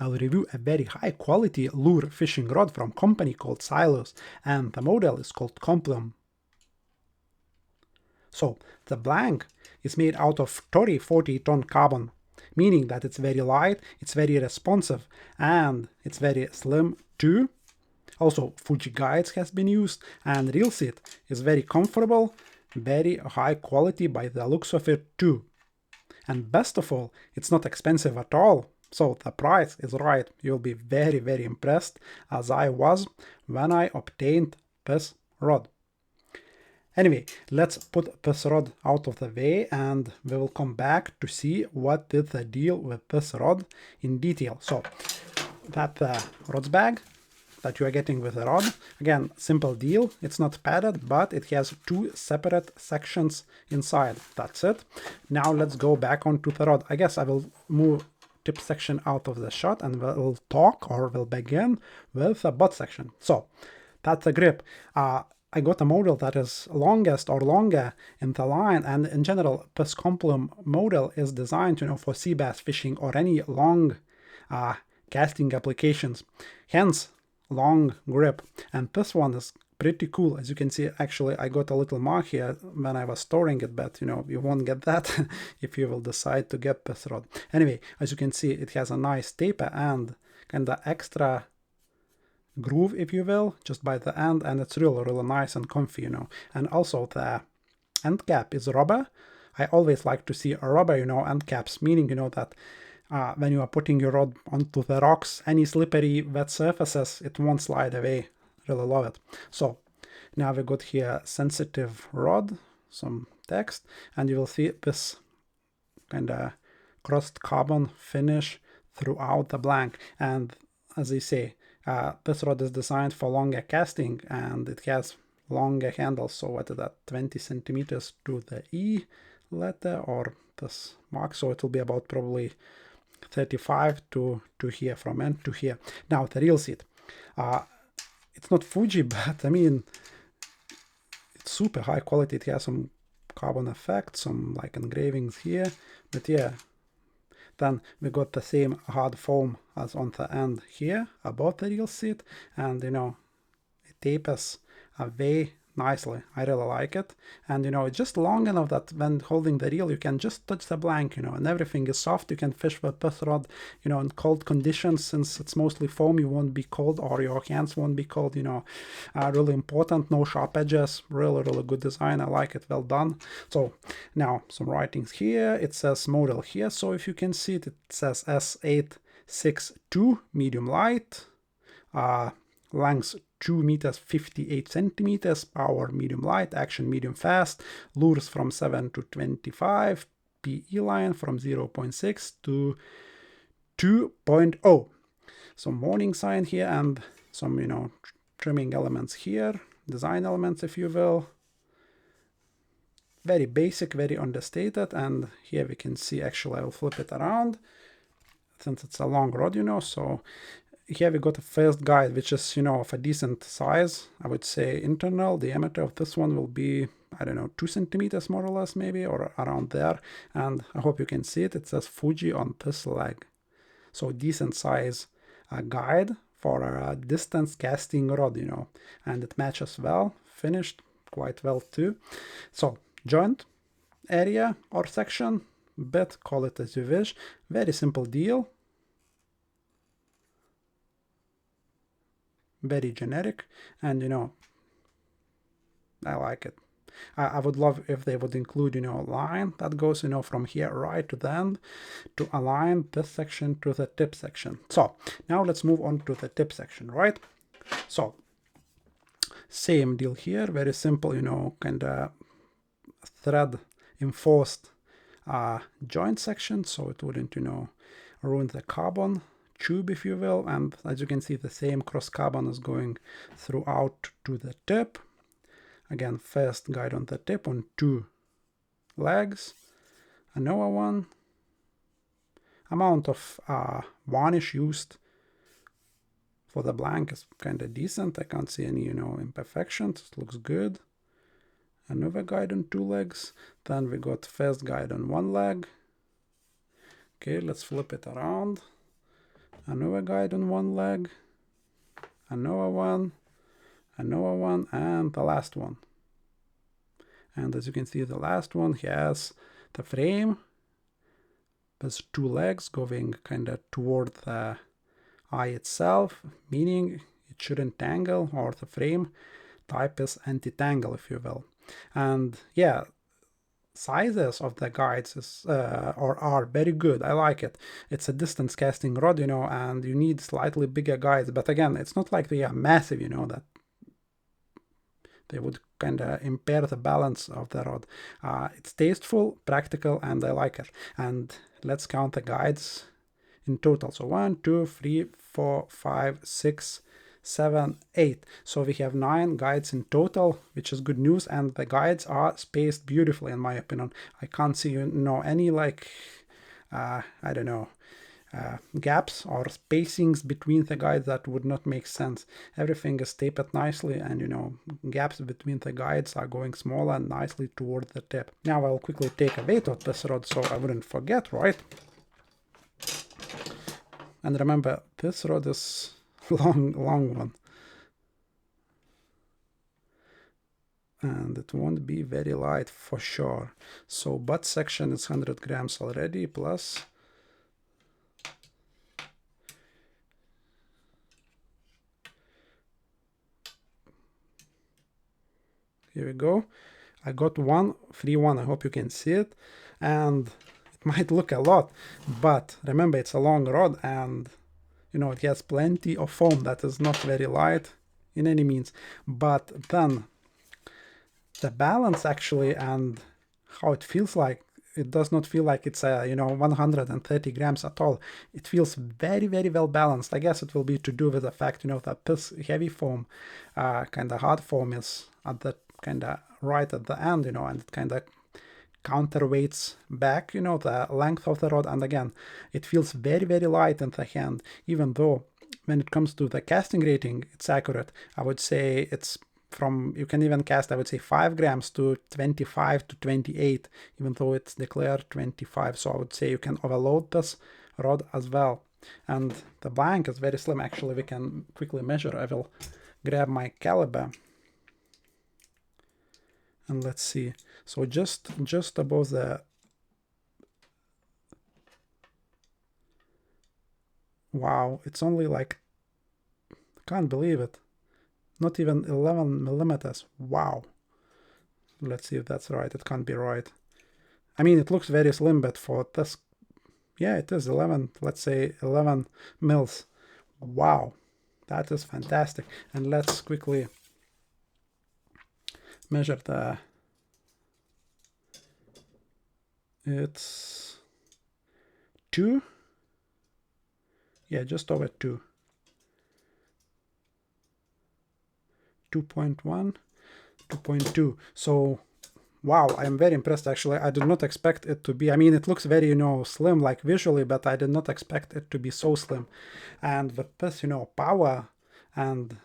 I'll review a very high quality lure fishing rod from a company called Cylius, and the model is called Komplium. So the blank is made out of Toray 40-ton carbon, meaning that it's very light, it's very responsive, and it's very slim too. Also, Fuji guides has been used, and reel seat is very comfortable, very high quality by the looks of it too. And best of all, it's not expensive at all. So the price is right. You'll be very, very impressed, as I was when I obtained this rod. Anyway, let's put this rod out of the way and we will come back to see what is the deal with this rod in detail. So that's the rod's bag that you are getting with the rod. Again, simple deal. It's not padded, but it has two separate sections inside. That's it. Now let's go back onto the rod. I guess I will move tip section out of the shot and we'll talk, or we'll begin with the butt section. So that's the grip. I got a model that is longest or longer in the line, and in general, this Komplium model is designed, for sea bass fishing or any long casting applications. Hence, long grip. And this one is pretty cool. As you can see, actually, I got a little mark here when I was storing it, but you won't get that if you will decide to get this rod. Anyway, as you can see, it has a nice taper and kind of extra groove, if you will, just by the end, and it's really nice and comfy, And also the end cap is rubber. I always like to see a rubber, end caps, meaning, that when you are putting your rod onto the rocks, any slippery wet surfaces, it won't slide away. Really love it. So now we got here sensitive rod, some text, and you will see this kind of crossed carbon finish throughout the blank. And as I say, this rod is designed for longer casting, and it has longer handles. So what is that, 20 centimeters to the E letter, or this mark. So it will be about probably 35 to here, from end to here. Now the reel seat. It's not Fuji, but I mean, it's super high quality. It has some carbon effects, some like engravings here. But yeah, then we got the same hard foam as on the end here above the reel seat, and it tapers away nicely. I really like it, and it's just long enough that when holding the reel you can just touch the blank, and everything is soft. You can fish with this rod, in cold conditions. Since it's mostly foam, you won't be cold, or your hands won't be cold. Really important. No sharp edges. Really good design. I like it. Well done. So now some writings here. It says model here, so if you can see it, it says S862 medium light, length 2 meters 58 centimeters, power medium light, action medium fast, lures from 7 to 25, PE line from 0.6 to 2.0. Some warning sign here and some trimming elements here, design elements, if you will. Very basic, very understated. And here we can see, actually I will flip it around since it's a long rod, so here we got a first guide, which is, of a decent size. I would say internal diameter of this one will be, I don't know, 2 centimeters more or less, maybe, or around there. And I hope you can see it. It says Fuji on this leg. So decent size guide for a distance casting rod, and it matches well, finished quite well too. So joint area or section, bit, call it as you wish. Very simple deal. Very generic, and I like it. I would love if they would include a line that goes from here right to the end to align this section to the tip section. So now let's move on to the tip section, right? So same deal here, very simple, kind of thread enforced joint section, so it wouldn't ruin the carbon tube, if you will. And as you can see, the same cross carbon is going throughout to the tip. Again, first guide on the tip on 2 legs. Another one. Amount of varnish used for the blank is kind of decent. I can't see any imperfections. It looks good. Another guide on 2 legs. Then we got first guide on 1 leg. Okay, let's flip it around. another guide on one leg, another one, and the last one. And as you can see, the last one has the frame. There's two legs going kind of toward the eye itself, meaning it shouldn't tangle, or the frame type is anti-tangle, if you will. And yeah, sizes of the guides is are very good. I like it. It's a distance casting rod, you know, and you need slightly bigger guides. But again, it's not like they are massive, you know, that they would kind of impair the balance of the rod. It's tasteful, practical, and I like it. And let's count the guides in total. So 1, 2, 3, 4, 5, 6, 7, 8. So we have 9 guides in total, which is good news. And the guides are spaced beautifully, in my opinion. I can't see, you know, any like, I don't know, gaps or spacings between the guides that would not make sense. Everything is tapered nicely, and you know, gaps between the guides are going smaller and nicely toward the tip. Now I'll quickly take a weight of this rod so I wouldn't forget, right? And remember, this rod is long one. And it won't be very light for sure. So butt section is 100 grams already, plus here we go. I got 131. I hope you can see it. And it might look a lot, but remember, it's a long rod, and you know, it has plenty of foam that is not very light in any means. But then the balance actually, and how it feels like, it does not feel like it's a, you know, 130 grams at all. It feels very, very well balanced. I guess it will be to do with the fact, you know, that this heavy foam, kind of hard foam, is at the kind of right at the end, you know, and it kind of counterweights back, you know, the length of the rod. And again, it feels very, very light in the hand, even though when it comes to the casting rating, it's accurate. I would say it's from, you can even cast, I would say 5 grams to 25 to 28, even though it's declared 25. So I would say you can overload this rod as well. And the blank is very slim. Actually, we can quickly measure. I will grab my caliber. And let's see. So just above the, wow, it's only like, can't believe it, not even 11 millimeters. Wow. Let's see if that's right. It can't be right. I mean, it looks very slim, but for this, yeah, it is 11, let's say 11 mils. Wow, that is fantastic. And let's quickly measure the, it's 2, yeah, just over 2, 2.1, 2.2. So wow, I am very impressed actually. I did not expect it to be, I mean, it looks very, you know, slim like visually, but I did not expect it to be so slim. And with this, you know, power and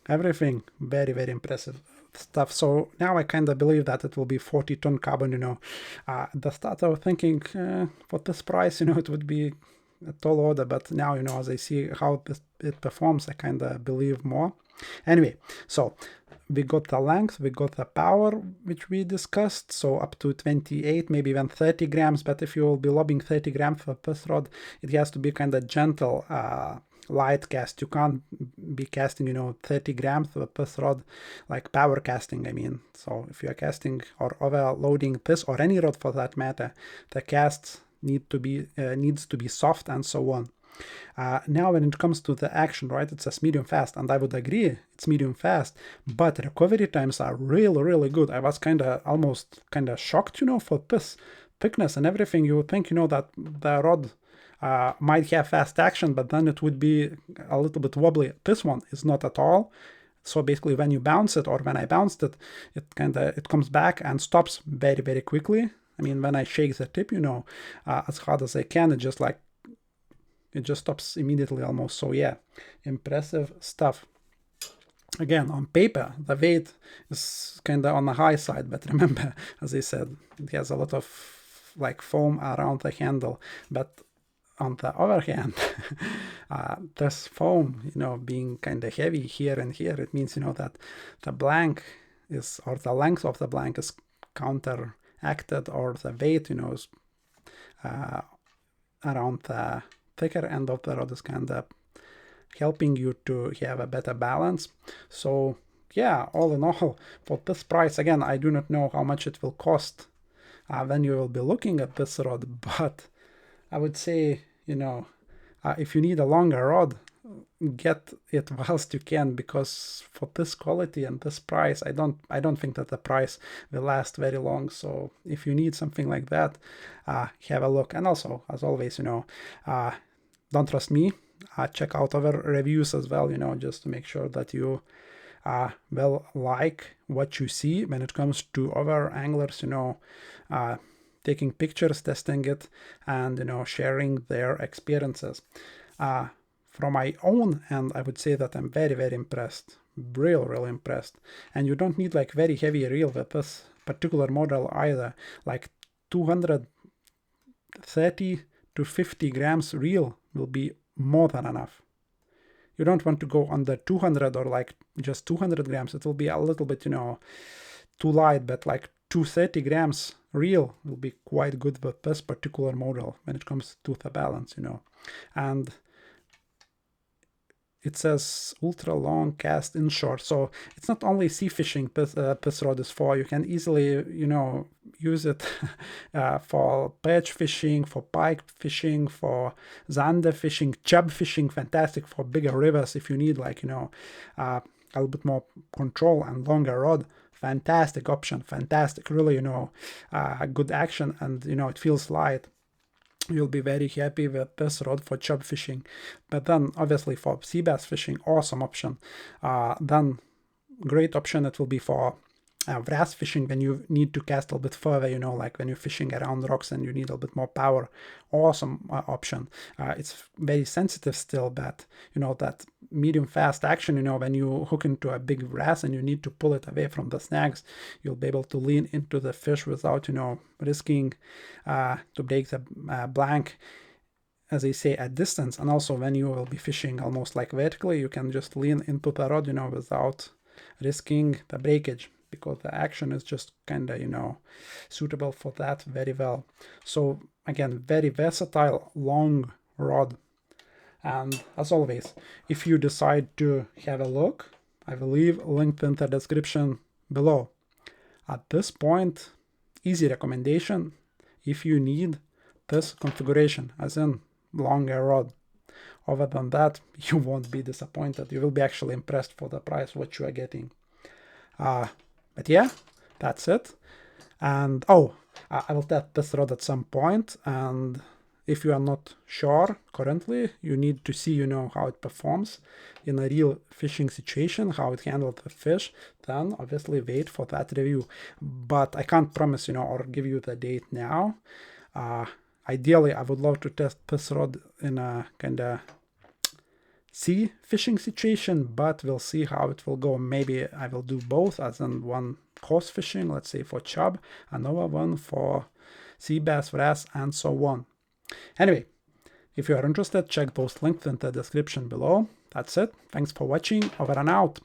everything, very, very impressive stuff. So now I kind of believe that it will be 40-ton carbon, you know. At the start I was thinking for this price, you know, it would be a tall order, but now, you know, as I see how it performs, I kind of believe more. Anyway, so we got the length, we got the power, which we discussed, so up to 28, maybe even 30 grams, but if you will be lobbing 30 grams for this rod, it has to be kind of gentle, light cast. You can't be casting, you know, 30 grams with this rod, like power casting, I mean. So if you are casting or overloading this, or any rod for that matter, the casts needs to be soft and so on. Now when it comes to the action, right, it says medium fast, and I would agree it's medium fast, but recovery times are really, really good. I was almost kind of shocked, you know, for this thickness and everything. You would think, you know, that the rod might have fast action, but then it would be a little bit wobbly. This one is not at all. So basically when you bounce it, or when I bounced it, it comes back and stops very, very quickly. I mean, when I shake the tip, you know, as hard as I can, it just stops immediately almost. So yeah, impressive stuff. Again, on paper, the weight is kind of on the high side, but remember, as I said, it has a lot of like foam around the handle. But on the other hand, this foam, you know, being kind of heavy here and here, it means, you know, that the blank is, or the length of the blank is counteracted, or the weight, you know, is around the thicker end of the rod is kind of helping you to have a better balance. So yeah, all in all, for this price, again, I do not know how much it will cost when you will be looking at this rod, but I would say, you know, if you need a longer rod, get it whilst you can, because for this quality and this price, I don't think that the price will last very long. So if you need something like that, have a look. And also, as always, you know, don't trust me, check out other reviews as well, you know, just to make sure that you will like what you see when it comes to other anglers, you know, taking pictures, testing it, and, you know, sharing their experiences. From my own end, I would say that I'm very, very impressed, really impressed. And you don't need like very heavy reel with this particular model either. Like 230 to 50 grams reel will be more than enough. You don't want to go under 200 or like just 200 grams. It will be a little bit, you know, too light, but like 230 grams reel will be quite good with this particular model when it comes to the balance, you know. And it says ultra long cast inshore, so it's not only sea fishing this rod is for. You can easily, you know, use it for perch fishing, for pike fishing, for zander fishing, chub fishing. Fantastic for bigger rivers if you need, like, you know, a little bit more control and longer rod. Fantastic option, fantastic, really, you know, good action, and, you know, it feels light. You'll be very happy with this rod for chub fishing. But then obviously for sea bass fishing, awesome option. Then great option it will be for wrasse fishing when you need to cast a little bit further, you know, like when you're fishing around rocks and you need a little bit more power. Awesome option. It's very sensitive still, but, you know, that medium fast action, you know, when you hook into a big wrasse and you need to pull it away from the snags, you'll be able to lean into the fish without, you know, risking to break the blank, as they say, at distance. And also when you will be fishing almost like vertically, you can just lean into the rod, you know, without risking the breakage, because the action is just kind of, you know, suitable for that very well. So again, very versatile long rod. And as always, if you decide to have a look, I will leave a link in the description below. At this point, easy recommendation if you need this configuration, as in longer rod. Other than that, you won't be disappointed. You will be actually impressed for the price what you are getting. But yeah, that's it. And oh, I will test this rod at some point, and if you are not sure currently, you need to see, you know, how it performs in a real fishing situation, how it handles the fish, then obviously wait for that review. But I can't promise, you know, or give you the date now. Ideally, I would love to test this rod in a kind of sea fishing situation, but we'll see how it will go. Maybe I will do both, as in one coarse fishing, let's say for chub, another one for sea bass, wrasse, and so on. Anyway, if you are interested, check those links in the description below. That's it. Thanks for watching. Over and out.